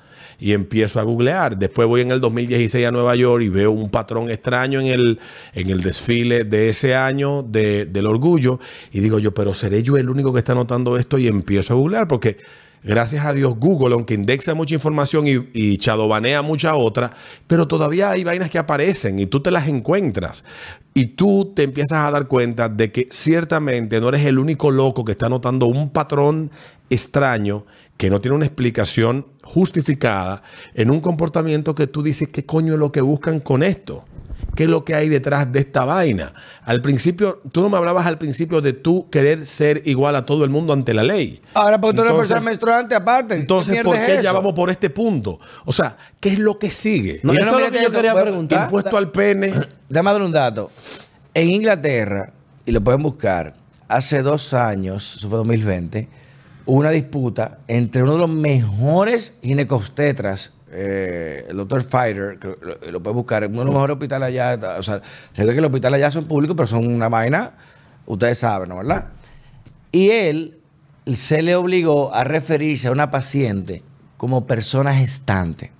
Y empiezo a googlear. Después voy en el 2016 a Nueva York y veo un patrón extraño en el desfile de ese año del orgullo. Y digo yo, pero ¿seré yo el único que está notando esto? Y empiezo a googlear porque, gracias a Dios, Google, aunque indexa mucha información y shadowbanea mucha otra, pero todavía hay vainas que aparecen y tú te las encuentras. Y tú te empiezas a dar cuenta de que ciertamente no eres el único loco que está notando un patrón extraño que no tiene una explicación justificada en un comportamiento que tú dices, ¿qué coño es lo que buscan con esto? ¿Qué es lo que hay detrás de esta vaina? Al principio, tú no me hablabas al principio de tú querer ser igual a todo el mundo ante la ley. Ahora, porque tú eres una persona menstruante aparte. Entonces, ¿por qué ya vamos por este punto? O sea, ¿qué es lo que sigue? No, eso es lo que yo quería preguntar. Impuesto al pene. Déjame dar un dato. En Inglaterra, y lo pueden buscar, hace 2 años, eso fue 2020, hubo una disputa entre uno de los mejores ginecobstetras, el Dr. Fighter, que lo puede buscar, uno de los mejores hospitales allá. O sea, sé que los hospitales allá son públicos, pero son una vaina, ustedes saben, ¿no? ¿Verdad? Y él se le obligó a referirse a una paciente como persona gestante.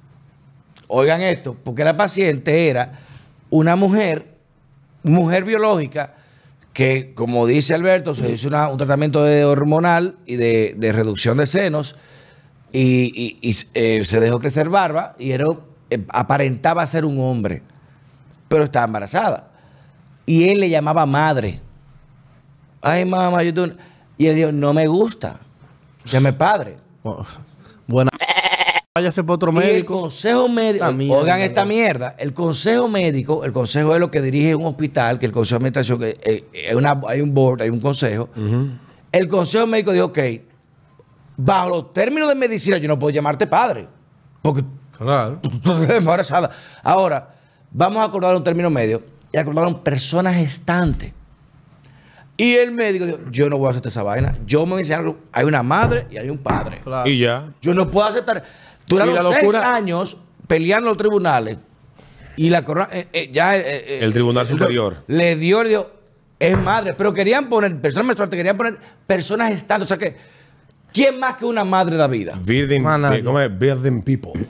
Oigan esto, porque la paciente era una mujer biológica, que, como dice Alberto, se hizo un tratamiento hormonal y de reducción de senos y se dejó crecer barba y aparentaba ser un hombre, pero estaba embarazada. Y él le llamaba madre. Ay, mamá, y él dijo, no me gusta, llame padre. Buena. Váyase por otro Y el médico. consejo médico, Esta mierda, oigan esta mierda, el consejo médico, el consejo es lo que dirige un hospital, que el consejo de administración, hay un board, hay un consejo. El consejo médico dijo, ok, bajo los términos de medicina yo no puedo llamarte padre, porque Claro. tú estás embarazada. Ahora, vamos a acordar un término medio, y acordaron personas gestantes. Y el médico dijo, yo no voy a aceptar esa vaina, yo me voy a enseñar, hay una madre y hay un padre. Claro. Y ya. Yo no puedo aceptar. Duraron Y la 6 locura- años peleando en los tribunales y la corona, El Tribunal Superior. le dio, es madre, pero querían poner personas menstruantes, querían poner personas gestantes. O sea que, ¿quién más que una madre da vida? Virgin, Manager. ¿cómo es? Virgin people.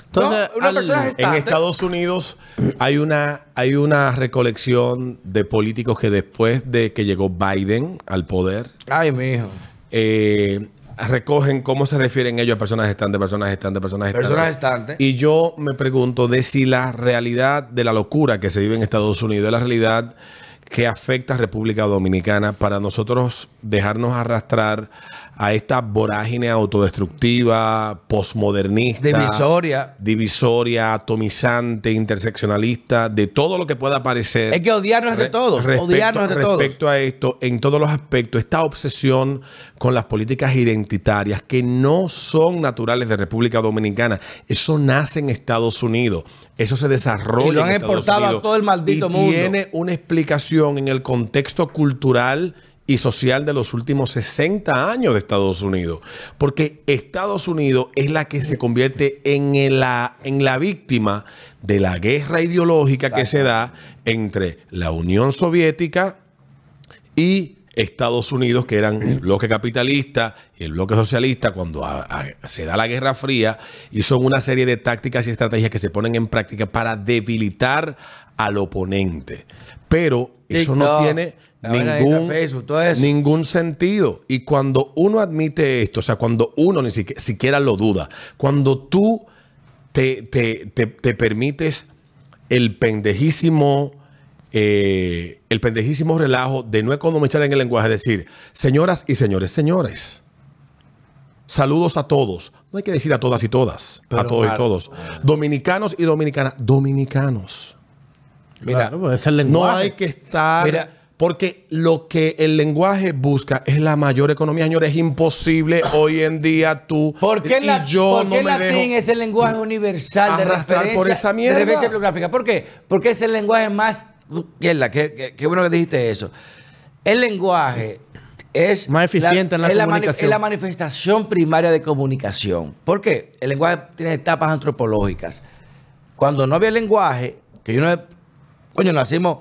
Entonces, No, una persona En gestante. Estados Unidos hay una recolección de políticos que después de que llegó Biden al poder, Ay, mijo. recogen cómo se refieren ellos a personas gestantes, personas gestantes, personas gestantes. Personas gestantes. Y yo me pregunto de si la realidad de la locura que se vive en Estados Unidos es la realidad que afecta a República Dominicana para nosotros dejarnos arrastrar a esta vorágine autodestructiva, posmodernista, divisoria, atomizante, interseccionalista, de todo lo que pueda parecer. Es que odiarnos entre todos. Odiarnos entre todos. Respecto a esto, en todos los aspectos, esta obsesión con las políticas identitarias que no son naturales de República Dominicana, eso nace en Estados Unidos, eso se desarrolla Y lo han en Estados exportado a Unidos todo el maldito y mundo. tiene una explicación en el contexto cultural y social de los últimos 60 años de Estados Unidos. Porque Estados Unidos es la que se convierte en la víctima de la guerra ideológica que se da entre la Unión Soviética y Estados Unidos, que eran el bloque capitalista y el bloque socialista, cuando se da la Guerra Fría, y son una serie de tácticas y estrategias que se ponen en práctica para debilitar al oponente. Pero eso no TikTok, tiene la vaina de Facebook, todo eso. ningún sentido. Y cuando uno admite esto, o sea, cuando uno ni siquiera lo duda, cuando tú te permites el pendejísimo relajo de no economizar en el lenguaje, decir, señoras y señores, saludos a todos. No hay que decir a todas y todas, Pero a todos y mal. todos. Dominicanos y dominicanas, dominicanos. Mira, Claro, pues, es el No lenguaje. hay que estar... Mira. Porque lo que el lenguaje busca es la mayor economía, señores. Es imposible hoy en día tú ¿por qué, y la, yo por no qué me latín dejo es el lenguaje universal de arrastrar referencia, por esa mierda? de referencia bibliográfica? ¿Por qué? Porque es el lenguaje más... Qué bueno que dijiste eso. El lenguaje es... Más eficiente en la comunicación. Es la manifestación primaria de comunicación. ¿Por qué? El lenguaje tiene etapas antropológicas. Cuando no había lenguaje, que yo no... Coño, nacimos...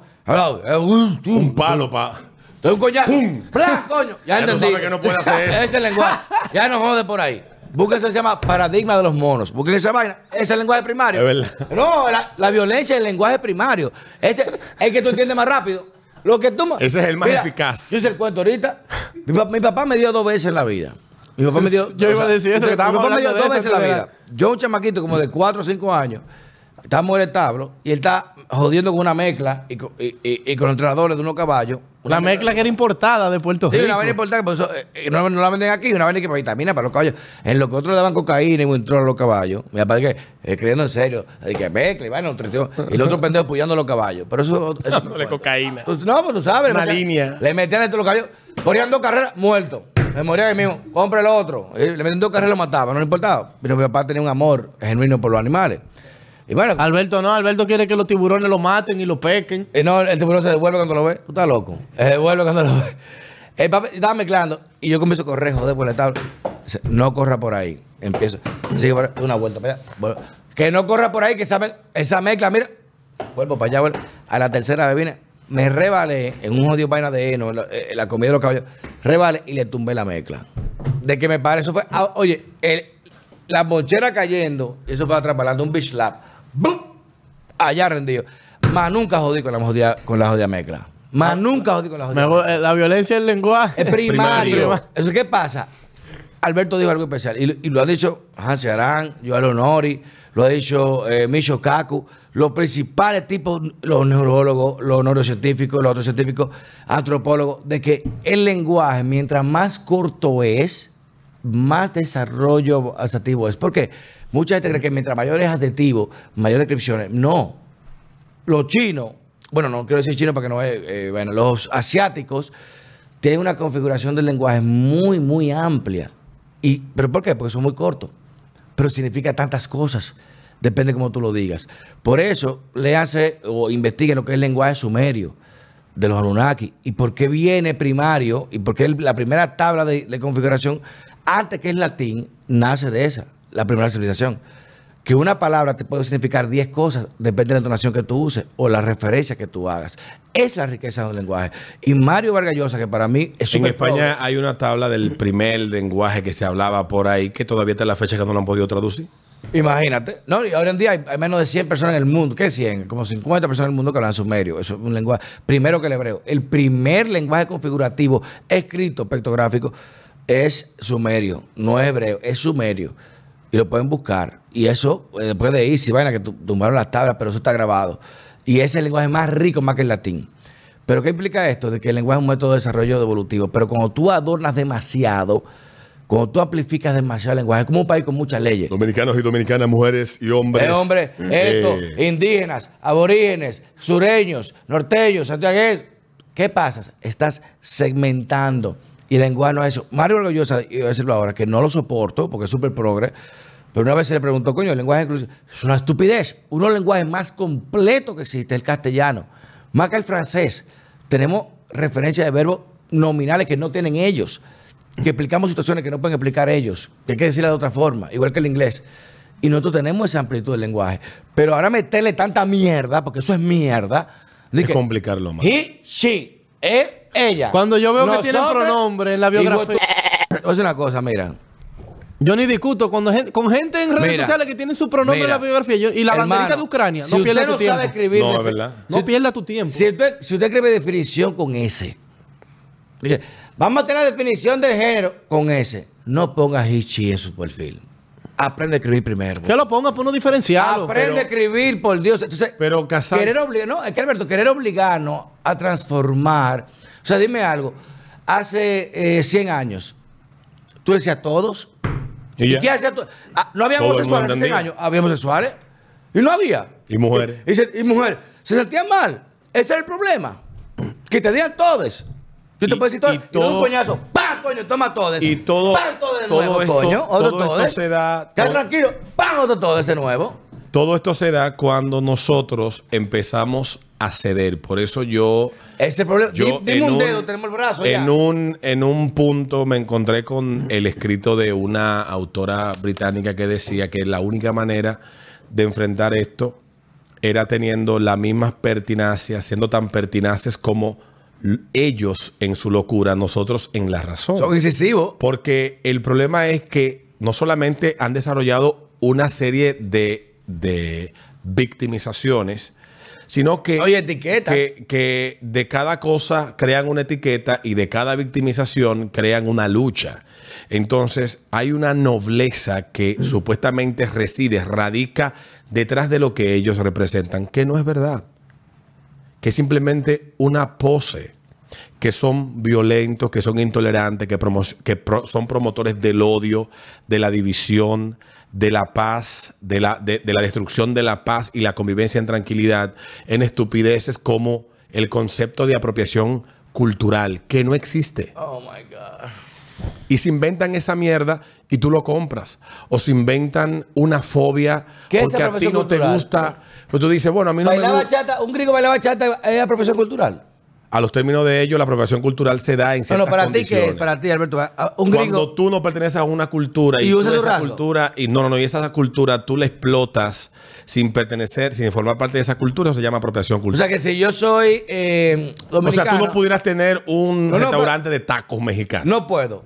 un palo pa. Estoy un coñazo. ¡Bla, coño! Ya tú entendí. sabes que no puede hacer eso. Ese es el lenguaje. Ya no jode por ahí. Búsquense, se llama paradigma de los monos. Busquen esa vaina. Ese es el lenguaje primario. Es verdad. No, la violencia es el lenguaje primario. Ese es que tú entiendes más rápido. Lo que tú... Ese es el más Mira, eficaz. Yo hice el cuento ahorita. Mi papá me dio 2 veces en la vida. Mi papá me dio... Yo iba a decir eso, que mi estábamos papá me dio hablando 2 de veces en la eso, vida. Yo, un chamaquito como de 4 o 5 años, estábamos en el establo y él está jodiendo con una mezcla y con los entrenadores de unos caballos. La mezcla que era importada de Puerto Sí, Rico. una vaina importante, por eso, no la venden aquí, una vaina que para vitamina para los caballos. En lo que otros le daban cocaína y un a los caballos. Mi papá que creyendo en serio, de que mezcla y vaina, nutrición. Y el otro pendejo apoyando a los caballos. Pero eso Dándole cocaína. No, pues tú sabes. Una línea. Le metían dentro de los caballos, ponían 2 carreras, muerto. Me moría ahí mismo, compra el otro. Le metían 2 carreras y lo mataban, no le importaba. Pero mi papá tenía un amor genuino por los animales. Y bueno, Alberto no, Alberto quiere que los tiburones lo maten y lo pequen. no, el tiburón se devuelve cuando lo ve. Tú estás loco. Se devuelve cuando lo ve. El papá estaba mezclando y yo comienzo a correr, joder, por el establo. Dice, no corra por ahí. Empiezo. Sigue por ahí, una vuelta para allá. Vuelvo. Que no corra por ahí, que esa mezcla, mira. Vuelvo para allá, vuelvo. A la tercera vez vine, me rebalé en un jodido vaina de heno, en la comida de los caballos. Rebalé y le tumbé la mezcla. De que me pare, eso fue. Oye, la mochera cayendo, eso fue atrapalando un beach slap. ¡Bum! Allá rendido. Más nunca jodí con la jodida mezcla. Más nunca jodí con la jodida mezcla. La violencia del lenguaje. Es primario. Eso, ¿qué pasa? Alberto dijo algo especial. Y lo ha dicho Hansi Arán, Joel Honori, lo ha dicho Michio Kaku. Los principales tipos, los neurólogos, los neurocientíficos, los otros científicos, antropólogos, de que el lenguaje, mientras más corto es, más desarrollo adjetivo es. Porque mucha gente cree que mientras mayor es adjetivo, mayor descripciones. No. Los chinos, bueno, no quiero decir chino porque no es, bueno, los asiáticos tienen una configuración del lenguaje muy, muy amplia. ¿Pero por qué? Porque son muy cortos. Pero significa tantas cosas. Depende de cómo tú lo digas. Por eso, léanse o investiguen lo que es el lenguaje sumerio de los Anunnaki. Y por qué viene primario, y por qué la primera tabla de configuración, antes que el latín, nace de esa, la primera civilización. Que una palabra te puede significar 10 cosas, depende de la entonación que tú uses o la referencia que tú hagas. Es la riqueza de un lenguaje. Y Mario Vargas Llosa, que para mí es En España hay una tabla del primer lenguaje que se hablaba por ahí, que todavía está en la fecha que no lo han podido traducir. Imagínate. No, y hoy en día hay menos de 100 personas en el mundo. ¿Qué 100? Como 50 personas en el mundo que hablan sumerio. Eso es un lenguaje. Primero que el hebreo. El primer lenguaje configurativo escrito, pictográfico, es sumerio. No es hebreo, es sumerio. Y lo pueden buscar. Y eso, después de ir, si vaina que tumbaron las tablas, pero eso está grabado. Y ese es el lenguaje más rico, más que el latín. ¿Pero qué implica esto? De que el lenguaje es un método de desarrollo evolutivo. Pero cuando tú adornas demasiado, cuando tú amplificas demasiado el lenguaje, es como un país con muchas leyes. Dominicanos y dominicanas, mujeres y hombres. Hombres, indígenas, aborígenes, sureños, norteños, santiagueses. ¿Qué pasa? Estás segmentando. Y el lenguaje no es eso. Mario Vargas Llosa, iba a decirlo ahora, que no lo soporto porque es súper progre. Pero una vez se le preguntó, coño, el lenguaje inclusivo es una estupidez. Uno de los lenguajes más completos que existe es el castellano. Más que el francés. Tenemos referencias de verbos nominales que no tienen ellos. Que explicamos situaciones que no pueden explicar ellos. Que hay que decirlas de otra forma. Igual que el inglés. Y nosotros tenemos esa amplitud del lenguaje. Pero ahora meterle tanta mierda, porque eso es mierda. Es complicarlo más. He, she, ella. Cuando yo veo que tienen pronombre en la biografía. Voy a decir una cosa, mira. Yo ni discuto con gente en redes sociales que tienen su pronombre en la biografía. Y la banderita de Ucrania. Si no pierda tu no tiempo. sabe escribir, No, es verdad. No pierda tu tiempo. Si usted escribe definición con S, dice, vamos a tener la definición del género con S. No ponga he, she en su perfil. Aprende a escribir primero. Que lo ponga por uno diferenciado. Aprende a escribir, por Dios. Entonces, pero casarse. Querer obligarnos a transformar. O sea, dime algo. Hace 100 años, tú decías todos. ¿Y qué hacías tú? No había Todo el homosexuales mundo hace 100 entendía. años. Había homosexuales. Y no había. Y mujeres. Y mujeres. Se sentían mal. Ese es el problema. Que te digan todos. Yo te puedo decir todo. Y todo un coñazo. ¡Pam! Coño, toma todos. Y todo. ¡Pam! Todo de todo nuevo, esto, coño. Otro todo todo. esto se da. Quédate tranquilo. ¡Pam! Otro todo de nuevo. Todo esto se da cuando nosotros empezamos a ceder. Por eso yo. Ese es el problema. Dime un dedo, tenemos el brazo ya. En un punto me encontré con el escrito de una autora británica que decía que la única manera de enfrentar esto era teniendo la misma pertinacia, siendo tan pertinaces como ellos en su locura, nosotros en la razón. Son incisivos. Porque el problema es que no solamente han desarrollado una serie de victimizaciones, sino que, Oye, etiqueta. que de cada cosa crean una etiqueta y de cada victimización crean una lucha. Entonces hay una nobleza que supuestamente radica detrás de lo que ellos representan, que no es verdad. Que es simplemente una pose, que son violentos, que son intolerantes, son promotores del odio, de la división, de la paz, de la destrucción de la paz y la convivencia en tranquilidad, en estupideces como el concepto de apropiación cultural, que no existe. Oh my God. Y se inventan esa mierda y tú lo compras. O se inventan una fobia ¿Qué es porque a ti apropiación no te cultural? gusta. Pues tú dices, bueno, a mí no me Bailar gusta. bachata, un gringo baila bachata es apropiación cultural. A los términos de ellos, la apropiación cultural se da en ciertas Bueno, para condiciones. ti, ¿qué es? Para ti, Alberto. Un gringo. Cuando tú no perteneces a una cultura Y tú usas su esa rasgo. cultura y y esa cultura tú la explotas sin pertenecer, sin formar parte de esa cultura, eso se llama apropiación O cultural. sea que si yo soy dominicano. O sea, tú no pudieras tener un No, restaurante de tacos mexicanos. No puedo.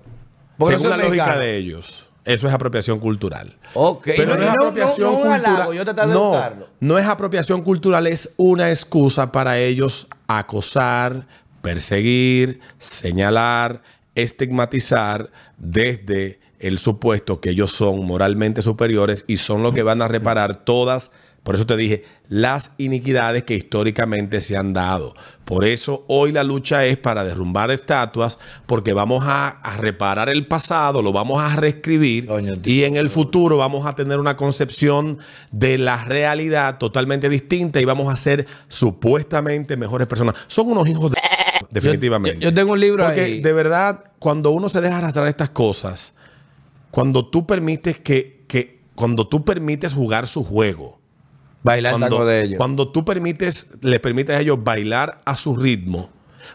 Porque según no la soy lógica mexicano. de ellos. Eso es apropiación cultural. Ok. Pero no es apropiación un cultural. halago, yo tratar de buscarlo. No es apropiación cultural, es una excusa para ellos acosar, perseguir, señalar, estigmatizar desde el supuesto que ellos son moralmente superiores y son los que van a reparar todas, por eso te dije, las iniquidades que históricamente se han dado. Por eso hoy la lucha es para derrumbar estatuas, porque vamos a reparar el pasado, lo vamos a reescribir, Coño, y en el futuro vamos a tener una concepción de la realidad totalmente distinta y vamos a ser supuestamente mejores personas. Son unos hijos de... definitivamente. Yo tengo un libro porque ahí. de verdad, cuando uno se deja arrastrar estas cosas, cuando tú permites cuando tú permites jugar su juego, Bailar el taco de ellos. cuando tú le permites a ellos bailar a su ritmo,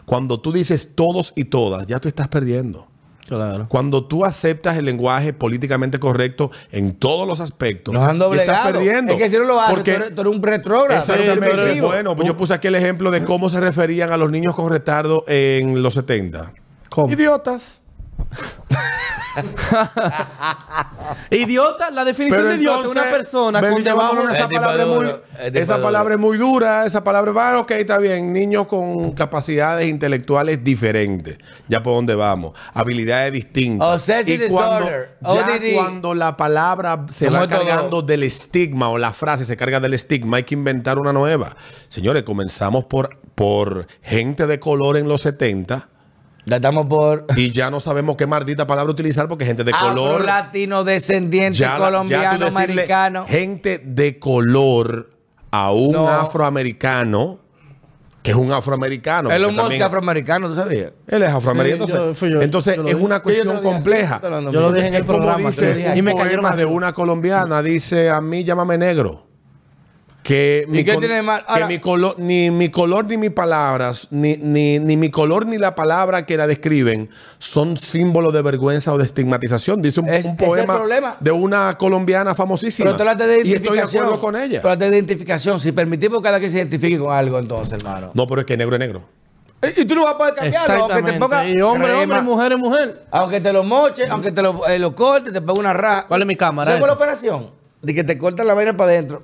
cuando tú dices todos y todas, ya tú estás perdiendo. Claro. Cuando tú aceptas el lenguaje políticamente correcto en todos los aspectos, Nos han ya doblegado. estás perdiendo. Es que si no lo haces, Porque tú eres un retrógrado. exactamente. pero vivo. Bueno, pues yo puse aquí el ejemplo de cómo se referían a los niños con retardo en los 70. ¿Cómo? Idiotas. Idiota, la definición Pero de idiota es entonces, una persona ven, con llevándolo debajo... en esa El tipo palabra duro, muy, el tipo esa duro. palabra es muy dura, esa palabra va, ok, está bien, niños con capacidades intelectuales diferentes, ya por dónde vamos, habilidades distintas. Obsessive Y cuando, disorder, ya ODD. cuando la palabra se Como va todo. cargando del estigma o la frase se carga del estigma, hay que inventar una nueva. Señores, comenzamos por gente de color en los 70 Ya estamos por... y ya no sabemos qué maldita palabra utilizar porque gente de color... Afro-latino, descendiente, Ya tú colombiano, decirle americano. gente de color a un No. afroamericano, que es un afroamericano. Elon porque Musk también- es afroamericano, ¿tú sabías? Él es afroamericano. Sí, Entonces, yo entonces lo es dije. una Yo cuestión te lo dije, compleja. te lo dije. Yo lo dije en el Es como programa, dice te lo dije. un Y me cayeron poema de arriba. una colombiana, dice, a mí llámame negro. Que ¿Y qué tiene de mal? que Ahora- mi color, ni mi color ni mis palabras, ni mi color ni la palabra que la describen son símbolos de vergüenza o de estigmatización. Dice un Ese es el poema problema. de una colombiana famosísima. Pero tú hablaste de y estoy de identificación. acuerdo con ella. Tú hablaste de identificación. Si permitimos que cada quien se identifique con algo, entonces, hermano. No, pero es que negro es negro. Y tú no vas a poder cambiarlo, aunque te ponga Exactamente. Y hombre, crema, hombre, mujer es mujer. aunque te lo moche, aunque te lo corte, te ponga una raja. ¿Cuál es mi cámara? ¿Sabes cuál es la operación? De que te cortan la vaina para adentro.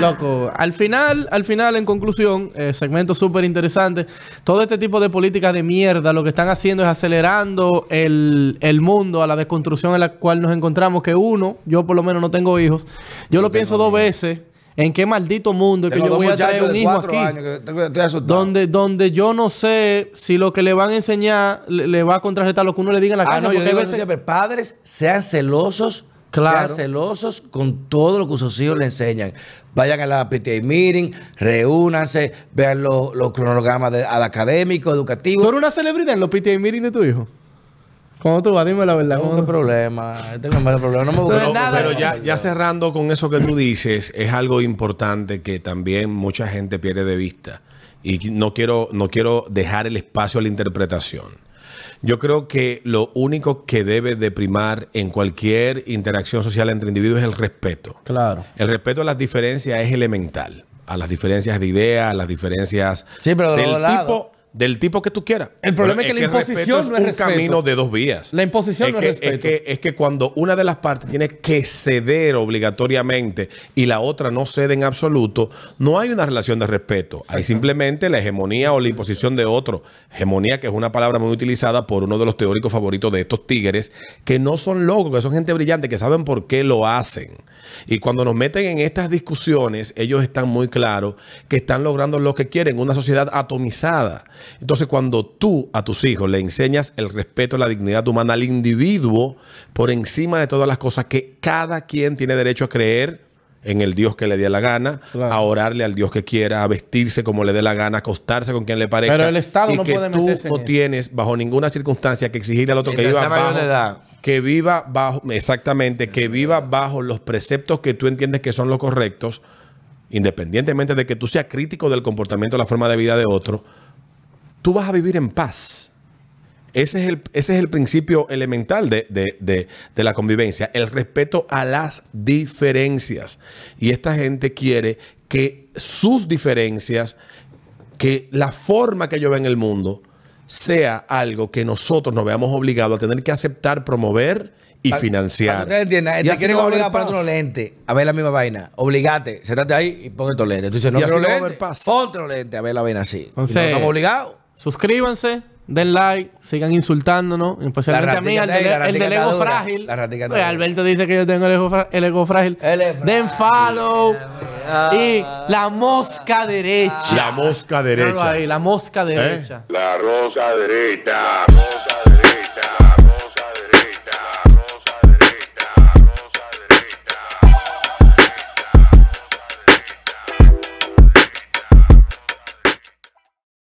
Loco, al final, en conclusión, segmento súper interesante. Todo este tipo de políticas de mierda lo que están haciendo es acelerando el mundo a la desconstrucción en la cual nos encontramos. Que yo por lo menos no tengo hijos. Yo lo pienso dos veces. ¿En qué maldito mundo es que Tengo yo dos voy a traer muchachos un de hijo 4 aquí? años que estoy asustado. Donde yo no sé si lo que le van a enseñar le va a contrarrestar lo que uno le diga en la casa. No, yo porque digo hay eso veces- siempre. Padres, sean celosos. Claro. Sean celosos con todo lo que sus hijos le enseñan. Vayan a la PTA meeting, reúnanse, vean los cronogramas académicos, educativos. ¿Tú eres una celebridad en los PTA meetings de tu hijo? ¿Cómo tú vas? Dime la verdad. Tengo ¿cómo? un problema. Tengo un problema. No me gusta. Pero nada. Pero ya cerrando con eso que tú dices, es algo importante que también mucha gente pierde de vista. Y no quiero dejar el espacio a la interpretación. Yo creo que lo único que debe de primar en cualquier interacción social entre individuos es el respeto. Claro. El respeto a las diferencias es elemental. A las diferencias de ideas, a las diferencias Sí, pero de los dos lados. del tipo que tú quieras. El problema Pero es que la el respeto imposición no es un respeto. camino de dos vías. La imposición no es respeto. Es que cuando una de las partes tiene que ceder obligatoriamente y la otra no cede en absoluto, no hay una relación de respeto. Hay simplemente la hegemonía o la imposición de otro. Hegemonía, que es una palabra muy utilizada por uno de los teóricos favoritos de estos tigres, que no son locos, que son gente brillante, que saben por qué lo hacen. Y cuando nos meten en estas discusiones, ellos están muy claros que están logrando lo que quieren, una sociedad atomizada. Entonces, cuando tú a tus hijos le enseñas el respeto a la dignidad humana al individuo, por encima de todas las cosas, que cada quien tiene derecho a creer en el Dios que le dé la gana, Claro. a orarle al Dios que quiera, a vestirse como le dé la gana, a acostarse con quien le parezca. Pero el Estado y no que puede tú meterse en no eso. tienes bajo ninguna circunstancia que exigirle al otro que Mientras viva sea mayor de edad. bajo, que viva bajo, exactamente, que viva bajo los preceptos que tú entiendes que son los correctos, independientemente de que tú seas crítico del comportamiento o la forma de vida de otro, tú vas a vivir en paz. Ese es el principio elemental de la convivencia, el respeto a las diferencias. Y esta gente quiere que sus diferencias, que la forma que ellos ven el mundo, sea algo que nosotros nos veamos obligados a tener que aceptar, promover y Para financiar. que ustedes entiendan, Y te así quieren no va a obligar a haber ponerte paz. unos lentes, a ver la misma vaina. Obligate, sentate ahí y ponte los lentes. Tú dices, no Y así quiero no va a lentes, haber paz. ponte los lentes a ver la vaina así. Y no Entonces, estamos obligados. Suscríbanse, den like, sigan insultándonos, especialmente a mí, ratica el está ahí, la del ratica ego está dura. frágil. La ratica está Pues dura. Alberto dice que yo tengo el ego frágil. Él es Den follow y la mosca derecha. La mosca Míralo derecha. ahí, la mosca derecha. La rosa derecha.